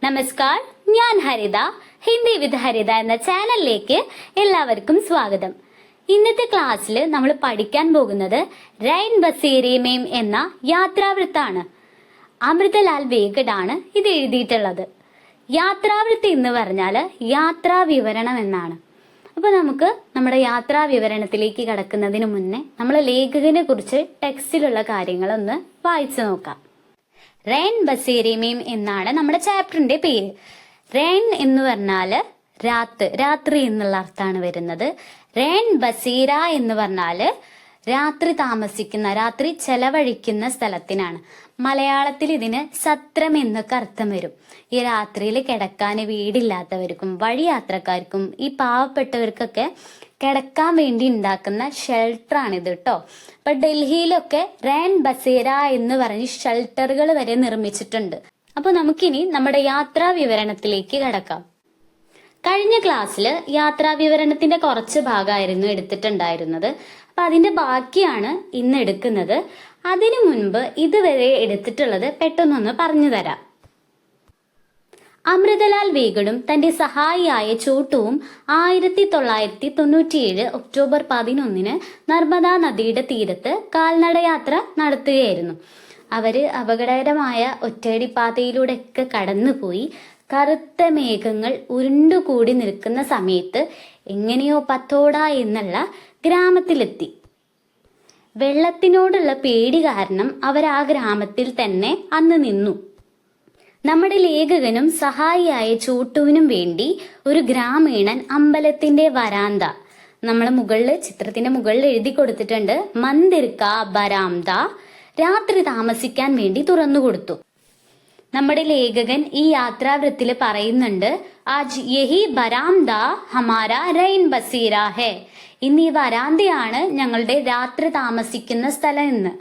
നമസ്കാർ, ഞാൻ ഹരിത. ഹിന്ദി വിത്ത് ഹരിത എന്ന ചാനലിലേക്ക് എല്ലാവർക്കും സ്വാഗതം. ഇന്നത്തെ ക്ലാസ്സിൽ നമ്മൾ പഠിക്കാൻ പോകുന്നത് റൈൻ ബസേരെ മേം എന്ന യാത്രാവൃത്താണ്. അമൃതലാൽ വേഗഡാണ് ഇത് എഴുതിയിട്ടുള്ളത്. യാത്രാവൃത്തി എന്ന് പറഞ്ഞാല് യാത്രാ വിവരണം എന്നാണ്. അപ്പൊ നമുക്ക് നമ്മുടെ യാത്രാ വിവരണത്തിലേക്ക് കടക്കുന്നതിന് മുന്നേ നമ്മൾ ലേഖകനെ കുറിച്ച് ടെക്സ്റ്റിലുള്ള കാര്യങ്ങളൊന്ന് വായിച്ചു നോക്കാം. റൈൻ ബസേരെ മേം എന്നാണ് നമ്മുടെ ചാപ്റ്ററിന്റെ പേര്. റൈൻ എന്ന് പറഞ്ഞാല് രാത്രി എന്നുള്ള അർത്ഥമാണ് വരുന്നത്. റൈൻ ബസേര എന്ന് പറഞ്ഞാല് രാത്രി ചെലവഴിക്കുന്ന സ്ഥലത്തിനാണ്. മലയാളത്തിൽ ഇതിന് സത്രം എന്നൊക്കെ അർത്ഥം വരും. ഈ രാത്രിയിൽ കിടക്കാൻ വീടില്ലാത്തവർക്കും വഴിയാത്രക്കാർക്കും ഈ പാവപ്പെട്ടവർക്കൊക്കെ കിടക്കാൻ വേണ്ടി ഉണ്ടാക്കുന്ന ഷെൽട്ടറാണിത് കേട്ടോ. ഇപ്പൊ ഡൽഹിയിലൊക്കെ റൈൻ ബസേര എന്ന് പറഞ്ഞ് ഷെൽട്ടറുകൾ വരെ നിർമ്മിച്ചിട്ടുണ്ട്. അപ്പൊ നമുക്കിനി നമ്മുടെ യാത്രാ വിവരണത്തിലേക്ക് കടക്കാം. കഴിഞ്ഞ ക്ലാസ്സിൽ യാത്രാ വിവരണത്തിന്റെ കുറച്ച് ഭാഗമായിരുന്നു എടുത്തിട്ടുണ്ടായിരുന്നത്. അപ്പൊ അതിന്റെ ബാക്കിയാണ് ഇന്ന് എടുക്കുന്നത്. അതിനു മുൻപ് ഇതുവരെ എടുത്തിട്ടുള്ളത് പെട്ടെന്നൊന്ന് പറഞ്ഞു തരാം. അമൃതലാൽ വേഗഡും തന്റെ സഹായിയായ ചോട്ടുവും 1997 ഒക്ടോബർ 11 നർമ്മദാ നദിയുടെ തീരത്ത് കാൽനടയാത്ര നടത്തുകയായിരുന്നു. അവര് അപകടകരമായ ഒറ്റയടിപ്പാതയിലൂടെയൊക്കെ കടന്നുപോയി കറുത്ത മേഘങ്ങൾ ഉരുണ്ടുകൂടി നിൽക്കുന്ന സമയത്ത് എങ്ങനെയോ പത്തോട എന്നുള്ള ഗ്രാമത്തിലെത്തി. വെള്ളത്തിനോടുള്ള പേടി കാരണം അവർ ആ ഗ്രാമത്തിൽ തന്നെ അന്ന് നിന്നു. നമ്മുടെ ലേഖകനും സഹായിയായ ചോട്ടുവിനും വേണ്ടി ഒരു ഗ്രാമീണൻ അമ്പലത്തിന്റെ വരാന്ത ചിത്രത്തിന്റെ മുകളിൽ എഴുതി കൊടുത്തിട്ടുണ്ട്. മന്ദിർ കാ ബരാംദ രാത്രി താമസിക്കാൻ വേണ്ടി തുറന്നു കൊടുത്തു. നമ്മുടെ ലേഖകൻ ഈ യാത്രാവൃത്തില് പറയുന്നുണ്ട്, ആജ് യഹി ബരാംദ ഹമാര റൈൻ ബസേര ഹെ. ഇന്ന് ഈ വരാന്തയാണ് ഞങ്ങളുടെ രാത്രി താമസിക്കുന്ന സ്ഥലം എന്ന്.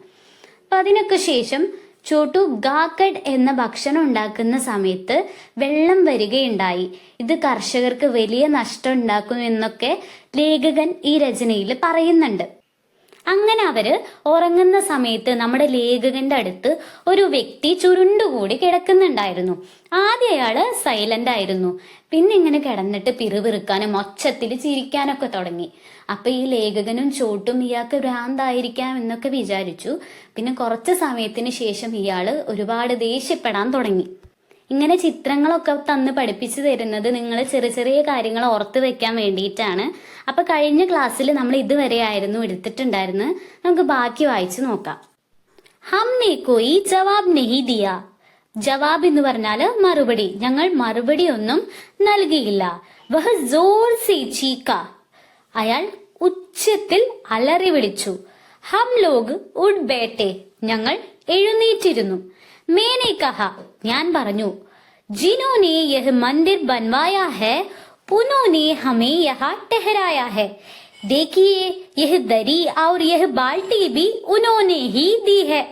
അപ്പൊ അതിനൊക്കെ ശേഷം ചോട്ടു ഗാക്കഡ് എന്ന ഭക്ഷണം ഉണ്ടാക്കുന്ന സമയത്ത് വെള്ളം വരികയുണ്ടായി. ഇത് കർഷകർക്ക് വലിയ നഷ്ടം ഉണ്ടാക്കും എന്നൊക്കെ ലേഖകൻ ഈ രചനയിൽ പറയുന്നുണ്ട്. അങ്ങനെ അവര് ഉറങ്ങുന്ന സമയത്ത് നമ്മുടെ ലേഖകന്റെ അടുത്ത് ഒരു വ്യക്തി ചുരുണ്ടുകൂടി കിടക്കുന്നുണ്ടായിരുന്നു. ആദ്യം അയാള് സൈലന്റ് ആയിരുന്നു. പിന്നെ ഇങ്ങനെ കിടന്നിട്ട് പിറുപിറുക്കാനും ഒച്ചത്തിൽ ചിരിക്കാനൊക്കെ തുടങ്ങി. അപ്പൊ ഈ ലേഖകനും ചോട്ടും ഇയാൾക്ക് ഭ്രാന്തായിരിക്കാം എന്നൊക്കെ വിചാരിച്ചു. പിന്നെ കുറച്ച് സമയത്തിന് ശേഷം ഇയാള് ഒരുപാട് ദേഷ്യപ്പെടാൻ തുടങ്ങി. ഇങ്ങനെ ചിത്രങ്ങളൊക്കെ തന്ന് പഠിപ്പിച്ചു തരുന്നത് നിങ്ങൾ ചെറിയ ചെറിയ കാര്യങ്ങൾ ഓർത്ത് വെക്കാൻ വേണ്ടിയിട്ടാണ്. അപ്പൊ കഴിഞ്ഞ ക്ലാസ്സിൽ നമ്മൾ ഇതുവരെ ആയിരുന്നു എടുത്തിട്ടുണ്ടായിരുന്നത്. നമുക്ക് ബാക്കി വായിച്ചു നോക്കാം. ഹംനെ കോയി ജവാബ് നെഹി ദിയ. ജവാബ് എന്ന് പറഞ്ഞാല് മറുപടി. ഞങ്ങൾ മറുപടി ഒന്നും നൽകിയില്ല. വഹ് ജോർ സേ ചീക്ക. അയാൾ ഉച്ചത്തിൽ അലറി വിളിച്ചു. ഹം ലോഗ് ഉഡ് ബേട്ടെ. ഞങ്ങൾ എഴുന്നേറ്റിരുന്നു. മേനെ കഹ. ഞാൻ പറഞ്ഞു. ജിനോനെ യഹ് മന്ദിർ ബൻവായാ ഹെ ഉനോനെ ഹമേ യഹാ ടെഹരായാ ഹെ. देखिए यह दरी और यह बाल्टी भी उन्होंने ही दी है.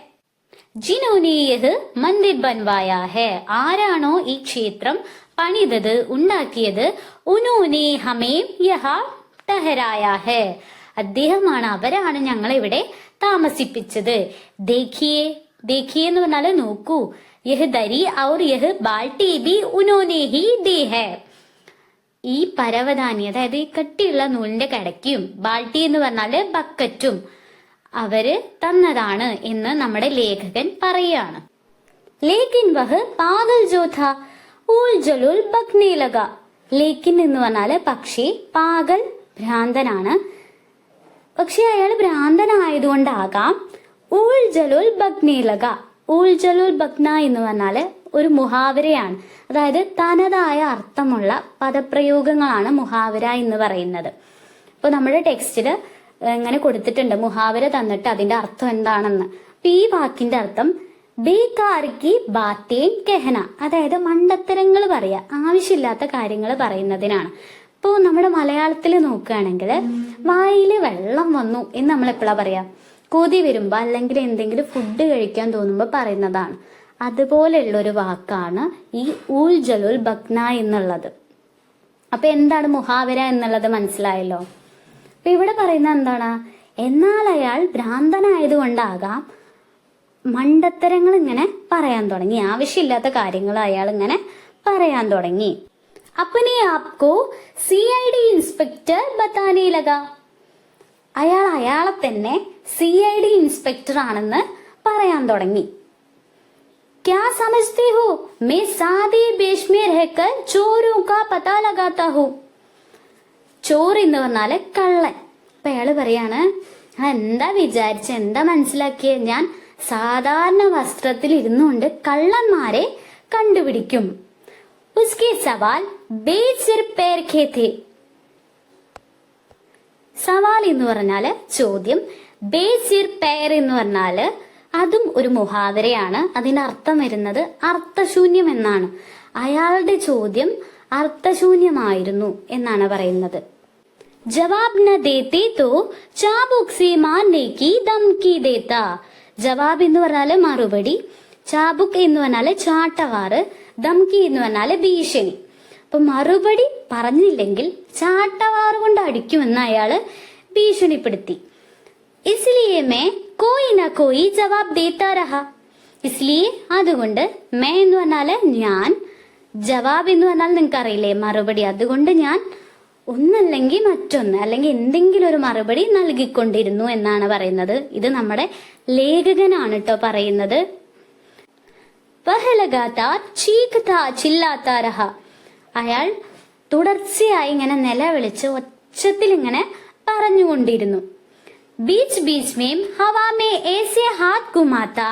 ജിനോനെ യഹ് മന്ദിർ ബൻവായാ ഹെ. ആരാണോ ഈ ക്ഷേത്രം പണിതത് ഉണ്ടാക്കിയത്, ഉനോനെ ഹമേ യഹാ ടെഹരായാ ഹെ. അവരാണ് ഞങ്ങളെ ഇവിടെ താമസിപ്പിച്ചത്. ദേഖിയെ എന്ന് പറഞ്ഞാല് നോക്കൂ. യഹ് ദരി ഔർ യഹ് ബാൽട്ടി ബി ഉനോനെ ഹി ദി ഹെ. ഈ പരവതാനി, അതായത് ഈ കട്ടിയുള്ള നൂലിന്റെ കടയ്ക്കും ബാൽട്ടി എന്ന് പറഞ്ഞാല് ബക്കറ്റും അവര് തന്നതാണ് എന്ന് നമ്മുടെ ലേഖകൻ പറയാണ്. ലേക്കിൻ വഹ് പാഗൽ ജോ ഥാ ഊൽ ജലുൽ ബക്നേ ലഗ. ലേക്കിൻ എന്ന് പറഞ്ഞാല് പക്ഷേ പാഗൽ ഭ്രാന്തനാണ്. പക്ഷെ അയാൾ ഭ്രാന്തനായതുകൊണ്ടാകാം ഊൾ ജലുൽ ബഗ്നേ ലഗ. ഊൾ ജലുൽ ബഗ്ന എന്ന് പറഞ്ഞാല് ഒരു മുഹാവരയാണ്. അതായത് തനതായ അർത്ഥമുള്ള പദപ്രയോഗങ്ങളാണ് മുഹാവര എന്ന് പറയുന്നത്. ഇപ്പൊ നമ്മുടെ ടെക്സ്റ്റില് ഇങ്ങനെ കൊടുത്തിട്ടുണ്ട് മുഹാവര തന്നിട്ട് അതിന്റെ അർത്ഥം എന്താണെന്ന്. അപ്പൊ ഈ വാക്കിന്റെ അർത്ഥം ബേകാർക്കി ബാത്തേൻ കെഹന, അതായത് മണ്ടത്തരങ്ങൾ പറയാ, ആവശ്യമില്ലാത്ത കാര്യങ്ങൾ പറയുന്നതിനാണ്. ഇപ്പോ നമ്മുടെ മലയാളത്തിൽ നോക്കുകയാണെങ്കിൽ വായില് വെള്ളം വന്നു എന്ന് നമ്മൾ എപ്പോഴാ പറയാ? കൊതി വരുമ്പോ അല്ലെങ്കിൽ എന്തെങ്കിലും ഫുഡ് കഴിക്കാൻ തോന്നുമ്പോ പറയുന്നതാണ്. അതുപോലെയുള്ള ഒരു വാക്കാണ് ഈ ഊൽ ജലുൽ ബഗ്ന എന്നുള്ളത്. അപ്പൊ എന്താണ് മുഹാവര എന്നുള്ളത് മനസ്സിലായല്ലോ. അപ്പൊ ഇവിടെ പറയുന്ന എന്താണ്? എന്നാൽ അയാൾ ഭ്രാന്തനായതുകൊണ്ടാകാം മണ്ടത്തരങ്ങൾ ഇങ്ങനെ പറയാൻ തുടങ്ങി. ആവശ്യമില്ലാത്ത കാര്യങ്ങൾ അയാൾ ഇങ്ങനെ പറയാൻ തുടങ്ങി. അപ്പനെ ആപ്കോ CID ഇൻസ്പെക്ടർ ബത്താനേ ലഗ. അയാളെ തന്നെ CID ഇൻസ്പെക്ടർ ആണെന്ന് പറയാൻ തുടങ്ങി. क्या समझते हो मैं सादे वेश में रहकर चोरों का पता लगाता हूँ. ചോർ എന്ന് പറഞ്ഞാല് കള്ളൻ. അപ്പൊ അയാള് പറയാണ്, എന്താ വിചാരിച്ച, എന്താ മനസ്സിലാക്കിയ, ഞാൻ സാധാരണ വസ്ത്രത്തിൽ ഇരുന്നുകൊണ്ട് കള്ളന്മാരെ കണ്ടുപിടിക്കും. ഉസ്കെ സവാൽ ബേസിർ പേർ ഖേത്തെ. സവാൽ എന്ന് പറഞ്ഞാല് ചോദ്യം, ബേസിർ പേർ എന്ന് പറഞ്ഞാല് അതും ഒരു മുഹാവരയാണ്. അതിന്റെ അർത്ഥം വരുന്നത് അർത്ഥശൂന്യം എന്നാണ്. അയാളുടെ ചോദ്യം അർത്ഥശൂന്യമായിരുന്നു എന്നാണ് പറയുന്നത്. ജവാബ് ന ദേത്തെ തോ ചാബുക് സേ മാർനെ കി ധംകി ദേത്താ. ജവാബ് എന്ന് പറഞ്ഞാല് മറുപടി, ചാബുക് എന്ന് പറഞ്ഞാല് ചാട്ടവാറ്, ധംകി എന്ന് പറഞ്ഞാല് ഭീഷണി. അപ്പൊ മറുപടി പറഞ്ഞില്ലെങ്കിൽ ചാട്ടവാറ് കൊണ്ട് അടിക്കുമെന്ന് അയാള് ഭീഷണിപ്പെടുത്തി. ഇസ്ലിയെ മേ കോയി ന കോയി ജവാബ് ദേത്താ രഹാ. ഇസ്ലിയെ അതുകൊണ്ട്, മേ എന്ന് പറഞ്ഞാല് ഞാൻ, ജവാബ് എന്ന് പറഞ്ഞാൽ നിങ്ങൾക്ക് അറിയില്ലേ മറുപടി, അതുകൊണ്ട് ഞാൻ ഒന്നല്ലെങ്കിൽ മറ്റൊന്ന് അല്ലെങ്കിൽ എന്തെങ്കിലും ഒരു മറുപടി നൽകിക്കൊണ്ടിരുന്നു എന്നാണ് പറയുന്നത്. ഇത് നമ്മുടെ ലേഖകനാണ് കേട്ടോ പറയുന്നത്. വഹ് ലഗാതാർ ചീഖ്താ ചില്ലാത്താ രഹാ. അയാൾ തുടർച്ചയായി ഇങ്ങനെ നിലവിളിച്ച് ഒച്ചത്തിൽ ഇങ്ങനെ പറഞ്ഞുകൊണ്ടിരുന്നു. ബീച്ച് ബീച്ച് മേം ഹവാ മേ ഏസെ ഹാത്ത് ഗുമാത്താ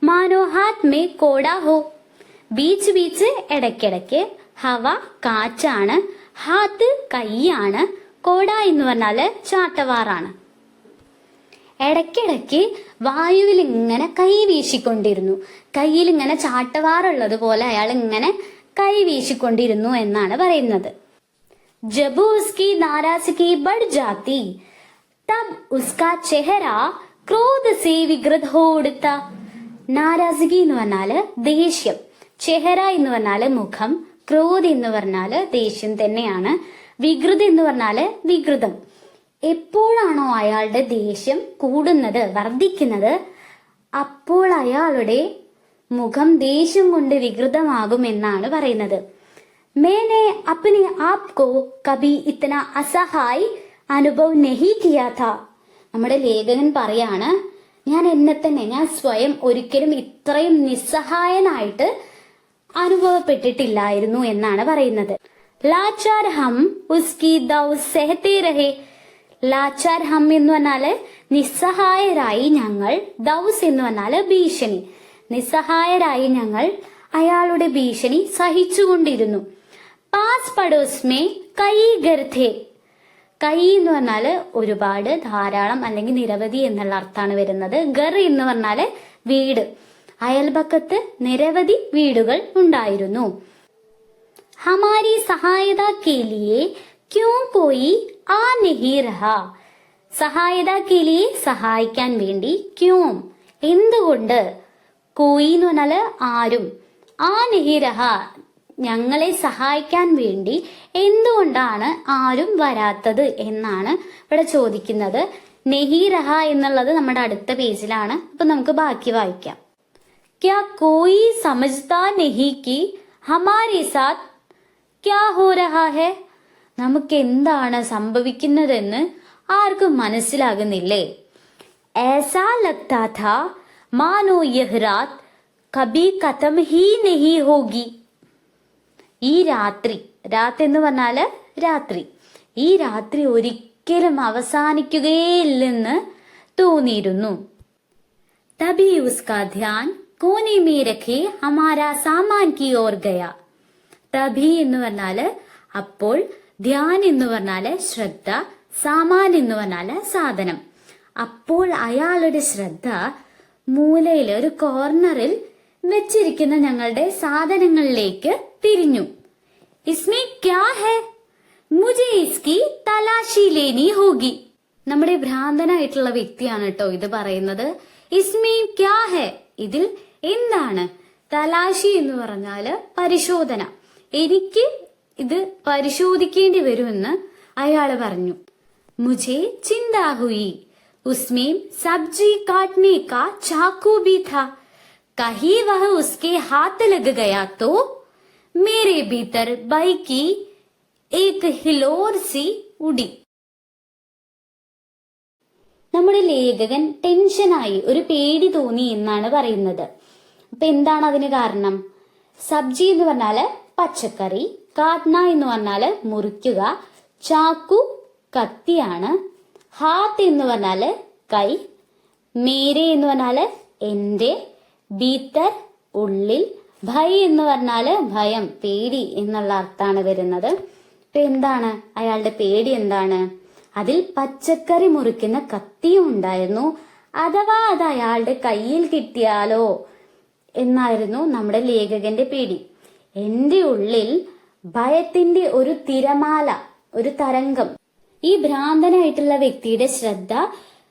മാനോ ഹാത്ത് മേ കോടാ ഹോ. ബീച്ച് ബീച്ച് ഇടയ്ക്കിടയ്ക്ക്, ഹവ കാറ്റാണ്, ഹാത്ത് കൈയാണ്, കോട എന്ന് പറഞ്ഞാല് ചാട്ടവാറാണ്. ഇടയ്ക്കിടയ്ക്ക് വായുവിൽ ഇങ്ങനെ കൈ വീശിക്കൊണ്ടിരുന്നു. കയ്യിൽ ഇങ്ങനെ ചാട്ടവാറുള്ളത് പോലെ അയാൾ ഇങ്ങനെ കൈ വീശിക്കൊണ്ടിരുന്നു എന്നാണ് പറയുന്നത്. ജബ് ഉസ്കി നാരാസ്ഗി ബഡ് ജാത്തി തബ് ഉസ്കാ ചെഹറ ക്രോധ സേ വികൃത് ഹോ ഉടുത്ത. നാരാസ്ഗി എന്ന് പറഞ്ഞാല് ദേഷ്യം, ചെഹറ എന്ന് പറഞ്ഞാല് മുഖം, ക്രോധ് എന്ന് പറഞ്ഞാല് ദേഷ്യം തന്നെയാണ്, വികൃതി എന്ന് പറഞ്ഞാല് വികൃതം. എപ്പോഴാണോ അയാളുടെ ദേഷ്യം കൂടുന്നത്, വർദ്ധിക്കുന്നത്, അപ്പോൾ അയാളുടെ മുഖം ദേഷ്യം കൊണ്ട് വികൃതമാകും എന്നാണ് പറയുന്നത്. മേനെ അപ്നെ ആപ്കോ കബി ഇത്തന അസഹായ് അനുഭവ് നഹി കിയാ ഥാ. നമ്മുടെ ലേഖകൻ പറയാണ്, ഞാൻ എന്നെ തന്നെ, ഞാൻ സ്വയം ഒരിക്കലും ഇത്രയും നിസ്സഹായനായിട്ട് അനുഭവപ്പെട്ടിട്ടില്ലായിരുന്നു എന്നാണ് പറയുന്നത്. ലാച്ചാർ ഹം ഉസ്കി ദൗസ് സെഹത്തെ രഹേ. ലാച്ചാർ ഹം എന്ന് പറഞ്ഞാല് നിസ്സഹായരായി ഞങ്ങൾ, ദൗസ് എന്ന് പറഞ്ഞാല് ഭീഷണി, നിസ്സഹായരായി ഞങ്ങൾ അയാളുടെ ഭീഷണി സഹിച്ചുകൊണ്ടിരുന്നു. പാസ് പടോസ് മേ കൈ ഗർഥേ. കൈ എന്ന് പറഞ്ഞാല് ഒരുപാട്, ധാരാളം അല്ലെങ്കിൽ നിരവധി എന്നുള്ള അർത്ഥമാണ് വരുന്നത്. ഗർ എന്ന് പറഞ്ഞാല് വീട്, അയൽപക്കത്ത് നിരവധി വീടുകൾ ഉണ്ടായിരുന്നു. ഹമാരി സഹായത കെ ലിയേ ക്യോ കോയി ആ നഹി രഹാ. സഹായത കെ ലിയേ സഹായിക്കാൻ വേണ്ടി, ക്യോം എന്തുകൊണ്ട്, കോയി എന്ന് പറഞ്ഞാല് ആരും, ആ നഹി രഹാ ഞങ്ങളെ സഹായിക്കാൻ വേണ്ടി എന്തുകൊണ്ടാണ് ആരും വരാത്തത് എന്നാണ് ഇവിടെ ചോദിക്കുന്നത്. നഹി രഹ എന്നുള്ളത് നമ്മുടെ അടുത്ത പേജിലാണ്. അപ്പൊ നമുക്ക് ബാക്കി വായിക്കാം. क्या कोई समझता नहीं कि हमारे साथ क्या हो रहा है. നമുക്ക് എന്താണ് സംഭവിക്കുന്നതെന്ന് ആർക്കും മനസ്സിലാകുന്നില്ലേ. ऐसा लगता था मानो यह रात कभी खत्म ही नहीं होगी. ഈ രാത്രി, രാത്രി എന്ന് പറഞ്ഞാല് രാത്രി, ഈ രാത്രി ഒരിക്കലും അവസാനിക്കുകയില്ലെന്ന് തോന്നിയിരുന്നു. തബി ഉസ്കാ ധ്യാൻ കോനെ മേ രഖേ ഹമാരാ സാമാൻ കി ഓർ ഗയാ. തബി എന്ന് പറഞ്ഞാല് അപ്പോൾ, ധ്യാൻ എന്ന് പറഞ്ഞാല് ശ്രദ്ധ, സാമാൻ എന്ന് പറഞ്ഞാല് സാധനം. അപ്പോൾ അയാളുടെ ശ്രദ്ധ മൂലയിൽ, ഒരു കോർണറിൽ വെച്ചിരിക്കുന്ന ഞങ്ങളുടെ സാധനങ്ങളിലേക്ക് തിരിഞ്ഞു. ഇസ്മേ ക്യാ ഹേ മുझे इसकी തലാശി ലേനി ഹോഗി. നമ്മുടെ ഭ്രാന്തനായിട്ടുള്ള വ്യക്തിയാണ് കേട്ടോ ഇത് പറയുന്നത്. ഇസ്മേ ക്യാ ഹേ, ഇതിൽ എന്താണ്. തലാശി എന്ന് പറഞ്ഞാല് പരിശോധന, എനിക്ക് ഇത് പരിശോധിക്കേണ്ടി വരുമെന്ന് അയാള് പറഞ്ഞു. മുझे ചിന്താ ഹുയി उसमें सब्जी काटने का चाकू भी था. कहीं वह उसके हाथ लग गया तो मेरे मेरे भीतर भय की एक हिलोर सी उड़ी. നമ്മുടെ ലേഖകൻ ടെൻഷനായി, ഒരു പേടി തോന്നി എന്നാണ് പറയുന്നത്. അപ്പൊ എന്താണ് അതിന് കാരണം? സബ്ജി എന്ന് പറഞ്ഞാല് പച്ചക്കറി, കാട്ന എന്ന് പറഞ്ഞാല് മുറിക്കുക, ചാക്കു കത്തിയാണ്, ഹാത്ത് എന്ന് പറഞ്ഞാല് കൈ, മേരെ എന്ന് പറഞ്ഞാല് എന്റെ, ഭീത്തർ ഉള്ളിൽ, ഭയ് എന്ന് പറഞ്ഞാല് ഭയം, പേടി എന്നുള്ള അർത്ഥാണ് വരുന്നത്. ഇപ്പൊ എന്താണ് അയാളുടെ പേടി? എന്താണ്? അതിൽ പച്ചക്കറി മുറിക്കുന്ന കത്തിയും ഉണ്ടായിരുന്നു. അഥവാ അത് അയാളുടെ കയ്യിൽ കിട്ടിയാലോ എന്നായിരുന്നു നമ്മുടെ ലേഖകന്റെ പേടി. എന്റെ ഉള്ളിൽ ഭയത്തിന്റെ ഒരു തിരമാല, ഒരു തരംഗം. ഈ ഭ്രാന്തനായിട്ടുള്ള വ്യക്തിയുടെ ശ്രദ്ധ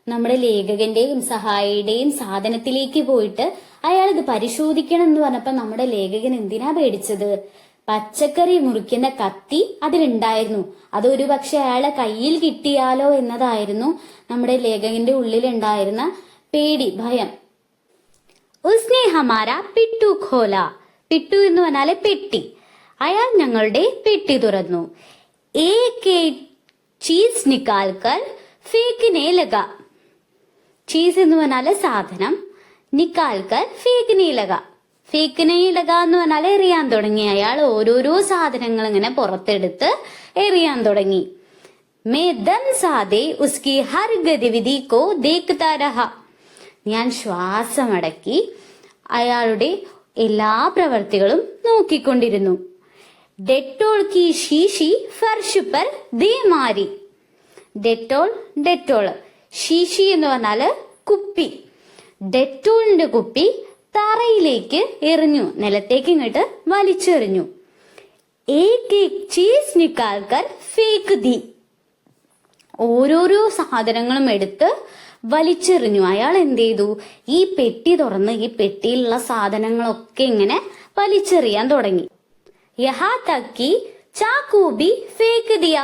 നമ്മുടെ ലേഖകന്റെയും സഹായിയുടെയും സാധനത്തിലേക്ക് പോയിട്ട് അയാൾ ഇത് പരിശോധിക്കണം എന്ന് പറഞ്ഞപ്പോ നമ്മുടെ ലേഖകൻ എന്തിനാ പേടിച്ചത്? പച്ചക്കറി മുറിക്കുന്ന കത്തി അതിലുണ്ടായിരുന്നു. അതൊരു പക്ഷെ അയാളെ കയ്യിൽ കിട്ടിയാലോ എന്നതായിരുന്നു നമ്മുടെ ലേഖകന്റെ ഉള്ളിലുണ്ടായിരുന്ന പേടി, ഭയം. ഉസ്നെ ഹമാര പിട്ടു ഖോല. പിട്ടു എന്ന് പറഞ്ഞാല് പെട്ടി. അയാൾ ഞങ്ങളുടെ പെട്ടി തുറന്നു. ഏക് ചീസ് നിക്കാൽക്കർ ഫേക്കിനെ ലഗ. ചീസ് എന്ന് പറഞ്ഞാല് സാധനം, നിക്കാൽക്കർ ഫേക്കിനെ ലഗ. ഫേക്കിനെ ലഗ എന്ന് പറഞ്ഞാൽ എറിയാൻ തുടങ്ങി. അയാൾ ഓരോരോ സാധനങ്ങൾ ഇങ്ങനെ പുറത്തെടുത്ത് എറിയാൻ തുടങ്ങി. മേ ദം സാദെ ഉസ്കി ഹർ ഗതിവിധി കോ ദേഖ്താ രഹ. ഞാൻ ശ്വാസമടക്കി അയാളുടെ എല്ലാ പ്രവർത്തികളും നോക്കിക്കൊണ്ടിരുന്നു. ഡെറ്റോൾ കി ശീശി ഫർഷ് പർ ദേ മാരി. Dettol, Dettol. ശീശി എന്ന് പറഞ്ഞാല് കുപ്പി. ഡെറ്റോളിന്റെ കുപ്പി തറയിലേക്ക് എറിഞ്ഞു, നിലത്തേക്ക് ഇങ്ങോട്ട് വലിച്ചെറിഞ്ഞു. ഏക് ഏക് ചീസ് നിക്കാൽക്കർ ഫേക്ക് ദി. ഓരോരോ സാധനങ്ങളും എടുത്ത് വലിച്ചെറിഞ്ഞു. അയാൾ എന്ത് ചെയ്തു? ഈ പെട്ടി തുറന്ന് ഈ പെട്ടിയിലുള്ള സാധനങ്ങളൊക്കെ ഇങ്ങനെ വലിച്ചെറിയാൻ തുടങ്ങി. യഹാ തക്കി ചാക്കൂബി ഫേക്ക് ദിയ.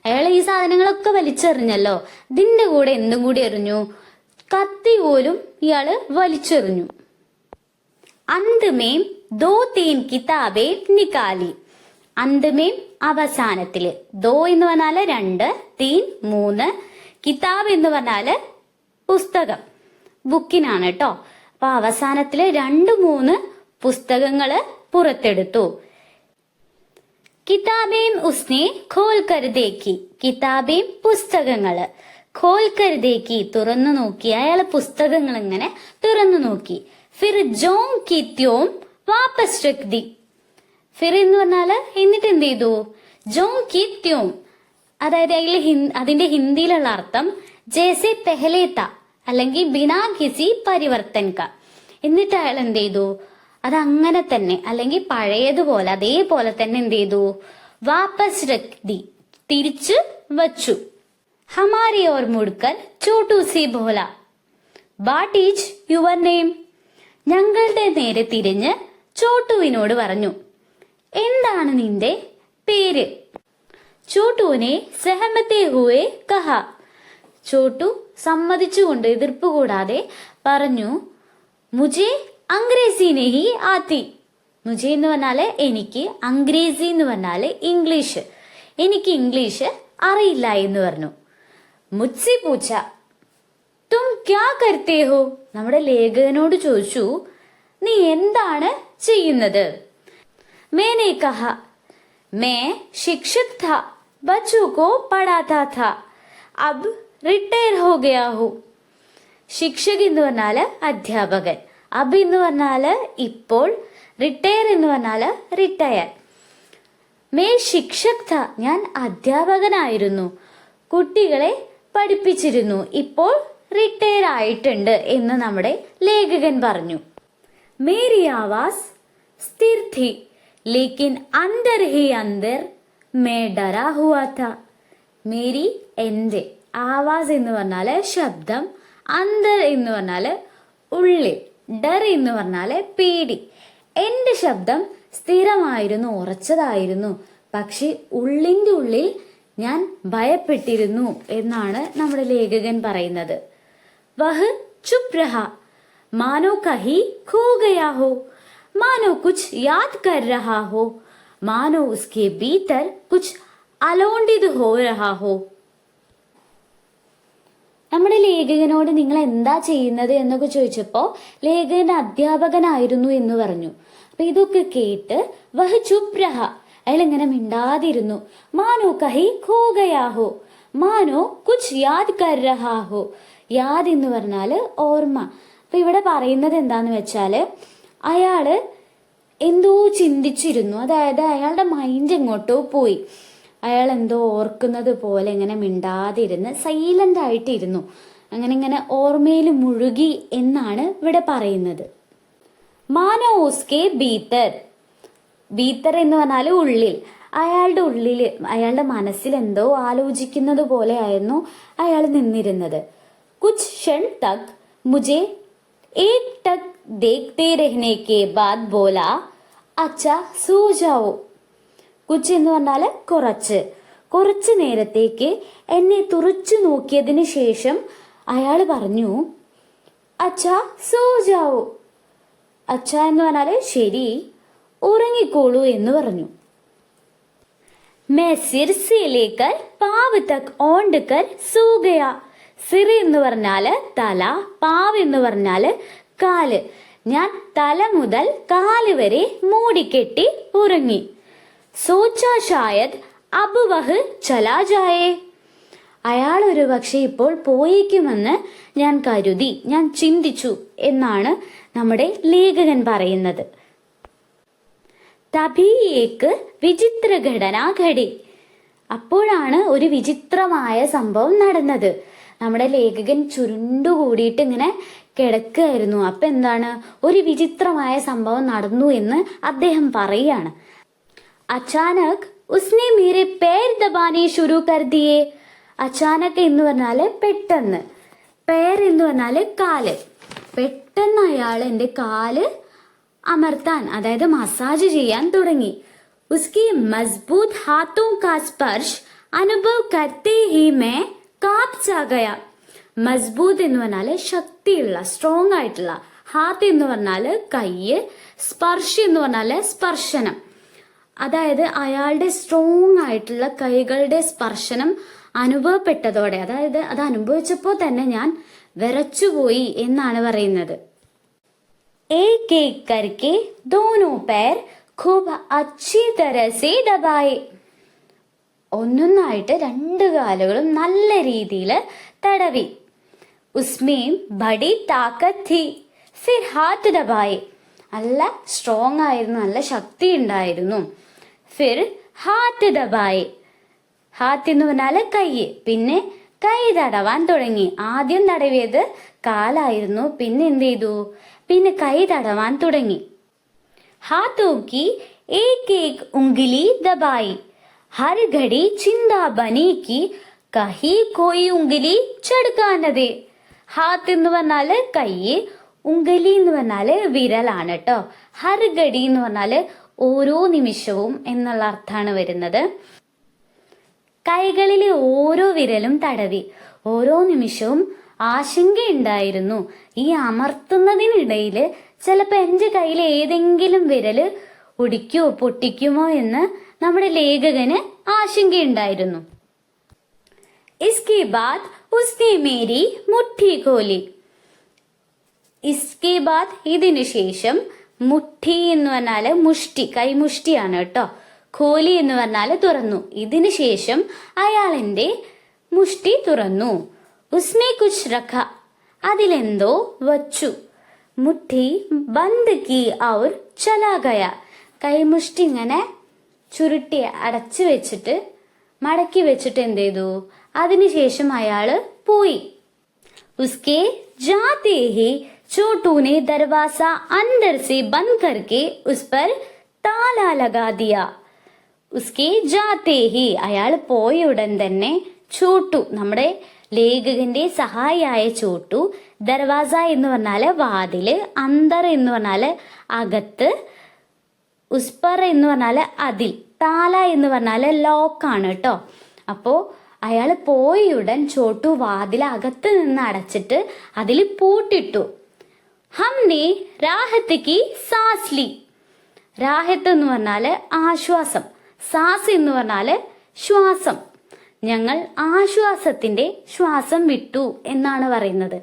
അയാൾ ഈ സാധനങ്ങളൊക്കെ വലിച്ചെറിഞ്ഞല്ലോ, ഇതിന്റെ കൂടെ എന്തും കൂടി എറിഞ്ഞു? കത്തി പോലും ഇയാള് വലിച്ചെറിഞ്ഞു. അന്തമേം ദോ തീൻ കിതാബേ നിക്കാലി. അന്തമേം അവസാനത്തില്. ദോ എന്ന് പറഞ്ഞാല് 2, തീൻ 3, കിതാബ് എന്ന് പറഞ്ഞാല് പുസ്തകം, ബുക്കിനാണ് കേട്ടോ. അപ്പൊ അവസാനത്തില് 2-3 പുസ്തകങ്ങള് പുറത്തെടുത്തു. കിതാബേം ഉസ്നെ ഖോൽ കർ ദേഖി. കിതാബേം പുസ്തകങ്ങള്, ഖോൽ കർ ദേഖി തുറന്നു നോക്കി. അയാള് പുസ്തകങ്ങൾ ഇങ്ങനെ തുറന്നു നോക്കി. ഫിർ ജോം കി ത്യോം വാപ്പസ് രഖ് ദി. ഫിർ എന്ന് പറഞ്ഞാല് എന്നിട്ട് എന്ത് ചെയ്തു? ജോം കി ത്യോം, അതായത് അതിന്റെ ഹിന്ദിയിലുള്ള അർത്ഥം ജേസെ പെഹലേത്ത അല്ലെങ്കിൽ ബിനാ കിസി പരിവർത്തൻ ക. എന്നിട്ട് അയാൾ എന്ത് ചെയ്തു? അത് അങ്ങനെ തന്നെ അല്ലെങ്കിൽ പഴയതുപോലെ അതേപോലെ തന്നെ എന്ത് ചെയ്തു? വാപ്പസ് രഖ് ദി, തിരിച്ചു വച്ചു. ഹമാരി ഓർ മുഡ്കർ ചോട്ടു സി ബോല, വാട്ട് ഈസ് യുവർ നെയിം. ഞങ്ങളുടെ നേരെ തിരിഞ്ഞ് ചോട്ടുവിനോട് പറഞ്ഞു, എന്താണ് നിന്റെ പേര്? ചോട്ടുവിനെ സഹമത്തെ ഹുവേ കഹ. ചോട്ടു സമ്മതിച്ചുകൊണ്ട് എതിർപ്പ് കൂടാതെ പറഞ്ഞു, മുജെ അംഗ്രേസി നെഹി ആത്തി. മുജെ എന്ന് പറഞ്ഞാല് എനിക്ക്, അംഗ്രേസി എന്ന് പറഞ്ഞാല് ഇംഗ്ലീഷ്, എനിക്ക് ഇംഗ്ലീഷ് അറിയില്ല എന്ന് പറഞ്ഞു. മുജ്സെ പൂച്ച തും ക്യാ കർത്തേ ഹോ. നമ്മുടെ ലേഖകനോട് ചോദിച്ചു, നീ എന്താണ് ചെയ്യുന്നത്? മേനെ കഹ മേ ശിക്ഷക് ഥാ, ബച്ചോ കോ പഠാതാ ഥാ, അബ് റിട്ടയർ ഹോ ഗയാ ഹൂ. ശിക്ഷക് എന്ന് പറഞ്ഞാല് അധ്യാപകൻ, അബ് എന്ന് പറഞ്ഞാല് ഇപ്പോൾ, റിട്ടയർ എന്ന് പറഞ്ഞാല് റിട്ടയർ. മേ ശിക്ഷക് ഥാ, ഞാൻ അധ്യാപകനായിരുന്നു, കുട്ടികളെ പഠിപ്പിച്ചിരുന്നു, ഇപ്പോൾ റിട്ടയർ ആയിട്ടുണ്ട് എന്ന് നമ്മുടെ ലേഖകൻ പറഞ്ഞു. മേരി ആവാസ് സ്ഥിർ ഥി ലേക്കിൻ അന്തർ ഹി അന്തർ മേ ഡരാ ഹുവാ ഥാ. മേരി എന്റെ, ആവാസ് എന്ന് പറഞ്ഞാല് ശബ്ദം, അന്തർ എന്ന് പറഞ്ഞാല് ഉള്ളിൽ, ഡർ എന്ന് പറഞ്ഞാല് പേടി. എന്റെ ശബ്ദം സ്ഥിരമായിരുന്നു, ഉറച്ചതായിരുന്നു, പക്ഷെ ഉള്ളിന്റെ ഉള്ളിൽ ഞാൻ ഭയപ്പെട്ടിരുന്നു എന്നാണ് നമ്മുടെ ലേഖകൻ പറയുന്നത്. വഹ് ചുപ് രഹ മാനോ കഹി ഖോ ഗയാ ഹോ, മാനോ കുച്ച് യാദ് കർ രഹാ ഹോ, मानो उसके भीतर कुछ അലോണ്ടിത് ഹോ രഹാ ഹോ. നമ്മുടെ ലേഖകനോട് നിങ്ങൾ എന്താ ചെയ്യുന്നത് എന്നൊക്കെ ചോദിച്ചപ്പോ ലേഖകൻ അധ്യാപകനായിരുന്നു എന്ന് പറഞ്ഞു. അപ്പൊ ഇതൊക്കെ കേട്ട് വഹ് ചുപ് രഹ, അയാൾ ഇങ്ങനെ മിണ്ടാതിരുന്നു. മാനോ കഹി ഖോ ഗയാ ഹോ, മാനോ കുച്ച് യാദ് കർ രഹാ ഹോ. യാദ് എന്ന് പറഞ്ഞാല് ഓർമ്മ. അപ്പൊ ഇവിടെ പറയുന്നത് എന്താന്ന് വെച്ചാല് അയാള് എന്തോ ചിന്തിച്ചിരുന്നു, അതായത് അയാളുടെ മൈൻഡ് എങ്ങോട്ടോ പോയി. അയാൾ എന്തോ ഓർക്കുന്നത് പോലെ ഇങ്ങനെ മിണ്ടാതിരുന്ന് സൈലന്റ് ആയിട്ടിരുന്നു. അങ്ങനെ ഇങ്ങനെ ഓർമ്മയിൽ മുഴുകി എന്നാണ് ഇവിടെ പറയുന്നത്. മാനോ ഉസ്കെ ഭീതർ, ഭീതർ എന്ന് പറഞ്ഞാൽ ഉള്ളിൽ, അയാളുടെ ഉള്ളില് അയാളുടെ മനസ്സിൽ എന്തോ ആലോചിക്കുന്നത് പോലെ ആയിരുന്നു അയാൾ നിന്നിരുന്നത്. കുച്ച് ക്ഷൺ തക് മുझे एक टक देखते रहने के बाद बोला अच्छा सो जाओ. കുച്ച് എന്ന് പറഞ്ഞാല് കുറച്ച് നേരത്തേക്ക് എന്നെ തുറച്ചു നോക്കിയതിന് ശേഷം അയാൾ പറഞ്ഞു അച്ഛാ സോ ജാവോ. അച്ഛ എന്ന് പറഞ്ഞാല് ശരി, ഉറങ്ങിക്കോളൂ എന്ന് പറഞ്ഞു. മേ സിർ സേ ലേക്കർ പാവ് തക് ഓണ്ട് കർ സോ ഗയാ. സിർ എന്ന് പറഞ്ഞാല് തല, പാവ് എന്ന് പറഞ്ഞാല് കാല്. ഞാൻ തല മുതൽ കാല് വരെ മൂടിക്കെട്ടി ഉറങ്ങി. സോച്ചാ ഷായദ് അബ് വഹ് ചലാ ജായേ. അയാൾ ഒരു പക്ഷെ ഇപ്പോൾ പോയേക്കുമെന്ന് ഞാൻ കരുതി, ഞാൻ ചിന്തിച്ചു എന്നാണ് നമ്മുടെ ലേഖകൻ പറയുന്നത്. തഭി ഏക്ക് വിചിത്ര ഘടന ഘടി. അപ്പോഴാണ് ഒരു വിചിത്രമായ സംഭവം നടന്നത്. നമ്മുടെ ലേഖകൻ ചുരുണ്ടുകൂടിയിട്ട് ഇങ്ങനെ കിടക്കുകയായിരുന്നു. അപ്പൊ എന്താണ്, ഒരു വിചിത്രമായ സംഭവം നടന്നു എന്ന് അദ്ദേഹം പറയാണ്. അച്ചാനക് ഉസ്നെ മേരെ പേർ ദബാനെ ശുരു കർ ദിയേ. അച്ചാനക് എന്ന് പറഞ്ഞാല് പെട്ടെന്ന്, പേർ എന്ന് പറഞ്ഞാല് കാല്. പെട്ടെന്ന് അയാൾ എന്റെ കാല് അമർത്താൻ, അതായത് മസാജ് ചെയ്യാൻ തുടങ്ങി. ഉസ്കി മസ്ബൂത് ഹാത്തോं का स्पर्श अनुभव करते ही मैं कांप सा गया. മസ്ബൂത്ത് എന്ന് പറഞ്ഞാല് ശക്തിയുള്ള, സ്ട്രോങ് ആയിട്ടുള്ള. ഹാത്ത് എന്ന് പറഞ്ഞാല് കയ്യ്, സ്പർശ് എന്ന് പറഞ്ഞാല് സ്പർശനം. അതായത് അയാളുടെ സ്ട്രോങ് ആയിട്ടുള്ള കൈകളുടെ സ്പർശനം അനുഭവപ്പെട്ടതോടെ, അതായത് അത് അനുഭവിച്ചപ്പോ തന്നെ ഞാൻ വിറച്ചുപോയി എന്നാണ് പറയുന്നത്. ഏക് ഏക് കർക്കെ ദോനോ പേർ ഖൂബ് അച്ഛി തരഹ സേ ദബായേ. ഒന്നൊന്നായിട്ട് രണ്ട് കാലുകളും നല്ല രീതിയിൽ തടവി. ഉസ്മേം ബഡി താക്കത്ത് ഥി ഫിർ ഹാത്ത് ദബായേ. നല്ല സ്ട്രോങ് ആയിരുന്നു, നല്ല ശക്തി ഉണ്ടായിരുന്നു. ഫിർ ഹാത്ത് ദബായേ. ഹാത്ത് എന്ന് പറഞ്ഞാല് കൈ, പിന്നെ കൈ തടവാൻ തുടങ്ങി. ആദ്യം തടവിയത് കാലായിരുന്നു, പിന്നെ എന്ത് ചെയ്തു, പിന്നെ കൈ തടവാൻ തുടങ്ങി. ഹാത്തോ കി ഏക് ഏക് ഉംഗലി ദബായി. ഹർ ഘടി ചിന്താ ബനി കി കഹി കോയി ഉംഗലി ചടുക്കാനതേ. ഹാത്ത് എന്ന് പറഞ്ഞാല് കൈ, ഉംഗലി എന്ന് പറഞ്ഞാല് വിരലാണ് കേട്ടോ. ഹർ ഘടി എന്ന് പറഞ്ഞാല് ഓരോ നിമിഷവും എന്നുള്ള അർത്ഥമാണ് വരുന്നത്. കൈകളിലെ ഓരോ വിരലും തടവി. ഓരോ നിമിഷവും ആശങ്കയുണ്ടായിരുന്നു. ഈ അമർത്തുന്നതിനിടയില് ചിലപ്പോ എന്റെ കയ്യിൽ ഏതെങ്കിലും വിരല് ഒടിക്കോ പൊട്ടിക്കുമോ എന്ന് നമ്മുടെ ലേഖകന് ആശങ്കയുണ്ടായിരുന്നു. ഇസ്കെ ബാദ് ഉസ്നെ മേരി മുഠ്ഠി ഖോലി. ഇസ്കെ ബാദ് ഇതിനു ശേഷം, മുഠ്ഠി എന്ന് പറഞ്ഞാല് മുഷ്ടി, കൈമുഷ്ടിയാണ് കേട്ടോ. ഖോലി എന്ന് പറഞ്ഞാല് തുറന്നു. ഇതിനു ശേഷം അയാൾ എന്റെ മുഷ്ടി തുറന്നു. ഉസ്മേ കുച്ച് രഖ, അതിലെന്തോ വച്ചു. മുഠ്ഠി ബന്ദ് കി ഔർ ചലാ ഗയ. കൈമുഷ്ടി ഇങ്ങനെ ചുരുട്ടി അടച്ചു വെച്ചിട്ട്, മടക്കി വെച്ചിട്ട് എന്ത് ചെയ്തു, അതിനുശേഷം അയാള് പോയി. ഉസ്കെ ജാതേ ഹി ചോട്ടു ने दरवाजा अंदर से बंद करके उस पर ताला लगा दिया. ഉസ്കെ ജാതേ ഹി, അയാൾ പോയ ഉടൻ തന്നെ ചോട്ടു, നമ്മുടെ ലേഖകന്റെ സഹായിയായ ചോട്ടു, ദർവാസ എന്ന് പറഞ്ഞാല് വാതില്, അന്തർ എന്ന് പറഞ്ഞാല് അകത്ത്, ഉസ്പർ എന്ന് പറഞ്ഞാല് അതിൽ, താല എന്ന് പറഞ്ഞാല് ലോക്കാണ് കേട്ടോ. അപ്പോ അയാള് പോയുടൻ ചോട്ടു വാതിൽ അകത്ത് നിന്ന് അടച്ചിട്ട് അതിൽ പൂട്ടിട്ടു. ഹംനെ രാഹത്ത് കി സാസ് ലി. രാഹത്ത് എന്ന് പറഞ്ഞാല് ആശ്വാസം, സാസ് എന്ന് പറഞ്ഞാല് ശ്വാസം. ഞങ്ങൾ ആശ്വാസത്തിന്റെ ശ്വാസം വിട്ടു എന്നാണ് പറയുന്നത്.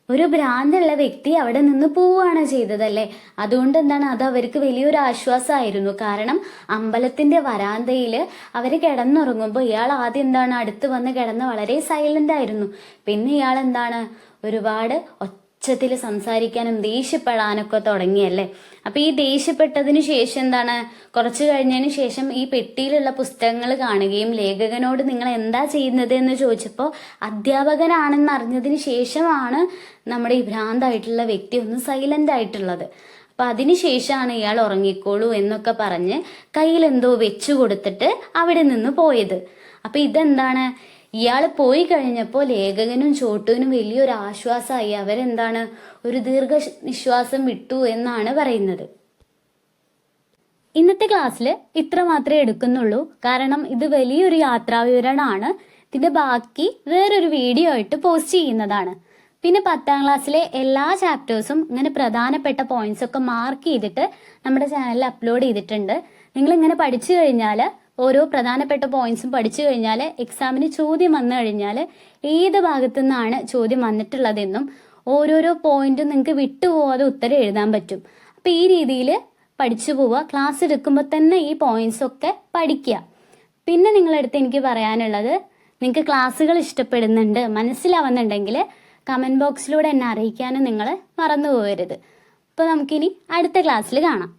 ഒരു ഭ്രാന്തുള്ള വ്യക്തി അവിടെ നിന്ന് പോവുകയാണ് ചെയ്തതല്ലേ. അതുകൊണ്ട് എന്താണ്, അത് അവർക്ക് വലിയൊരു ആശ്വാസമായിരുന്നു. കാരണം അമ്പലത്തിന്റെ വരാന്തയില് അവര് കിടന്നുറങ്ങുമ്പോൾ ഇയാൾ ആദ്യം എന്താണ് അടുത്ത് വന്ന് കിടന്ന് വളരെ സൈലന്റ് ആയിരുന്നു. പിന്നെ ഇയാൾ എന്താണ് ഒരുപാട് ഒച്ചത്തിൽ സംസാരിക്കാനും ദേഷ്യപ്പെടാനൊക്കെ തുടങ്ങിയല്ലേ. അപ്പൊ ഈ ദേഷ്യപ്പെട്ടതിന് ശേഷം എന്താണ്, കുറച്ചു കഴിഞ്ഞതിന് ശേഷം ഈ പെട്ടിയിലുള്ള പുസ്തകങ്ങൾ കാണുകയും ലേഖകനോട് നിങ്ങൾ എന്താ ചെയ്യുന്നത് എന്ന് ചോദിച്ചപ്പോൾ അധ്യാപകനാണെന്ന് അറിഞ്ഞതിന് ശേഷമാണ് നമ്മുടെ ഈ ഭ്രാന്തായിട്ടുള്ള വ്യക്തി ഒന്ന് സൈലന്റ് ആയിട്ടുള്ളത്. അപ്പൊ അതിനുശേഷമാണ് ഇയാൾ ഉറങ്ങിക്കോളൂ എന്നൊക്കെ പറഞ്ഞ് കയ്യിൽ എന്തോ വെച്ചു കൊടുത്തിട്ട് അവിടെ നിന്ന് പോയത്. അപ്പൊ ഇതെന്താണ്, ഇയാൾ പോയി കഴിഞ്ഞപ്പോൾ ലേഖകനും ചോട്ടുവിനും വലിയൊരു ആശ്വാസമായി. അവരെന്താണ് ഒരു ദീർഘനിശ്വാസം വിട്ടു എന്നാണ് പറയുന്നത്. ഇന്നത്തെ ക്ലാസ്സിൽ ഇത്ര മാത്രമേ എടുക്കുന്നുള്ളൂ. കാരണം ഇത് വലിയൊരു യാത്രാവിവരണമാണ്. ഇതിന്റെ ബാക്കി വേറൊരു വീഡിയോ ആയിട്ട് പോസ്റ്റ് ചെയ്യുന്നതാണ്. പിന്നെ 10ാം ക്ലാസ്സിലെ എല്ലാ ചാപ്റ്റേഴ്സും ഇങ്ങനെ പ്രധാനപ്പെട്ട പോയിന്റ്സ് ഒക്കെ മാർക്ക് ചെയ്തിട്ട് നമ്മുടെ ചാനലിൽ അപ്ലോഡ് ചെയ്തിട്ടുണ്ട്. നിങ്ങൾ ഇങ്ങനെ പഠിച്ചു കഴിഞ്ഞാൽ, ഓരോ പ്രധാനപ്പെട്ട പോയിന്റ്സും പഠിച്ചു കഴിഞ്ഞാൽ എക്സാമിന് ചോദ്യം വന്നു കഴിഞ്ഞാൽ ഏത് ഭാഗത്തു നിന്നാണ് ചോദ്യം വന്നിട്ടുള്ളതെന്നും ഓരോരോ പോയിന്റും നിങ്ങൾക്ക് വിട്ടുപോകാതെ ഉത്തരം എഴുതാൻ പറ്റും. അപ്പൊ ഈ രീതിയിൽ പഠിച്ചു പോവുക. ക്ലാസ് എടുക്കുമ്പോൾ തന്നെ ഈ പോയിന്റ്സ് ഒക്കെ പഠിക്കുക. പിന്നെ നിങ്ങളടുത്ത് എനിക്ക് പറയാനുള്ളത്, നിങ്ങൾക്ക് ക്ലാസ്സുകൾ ഇഷ്ടപ്പെടുന്നുണ്ട്, മനസ്സിലാവുന്നുണ്ടെങ്കിൽ കമന്റ് ബോക്സിലൂടെ എന്നെ അറിയിക്കാനും നിങ്ങൾ മറന്നു പോകരുത്. അപ്പോൾ നമുക്കിനി അടുത്ത ക്ലാസ്സിൽ കാണാം.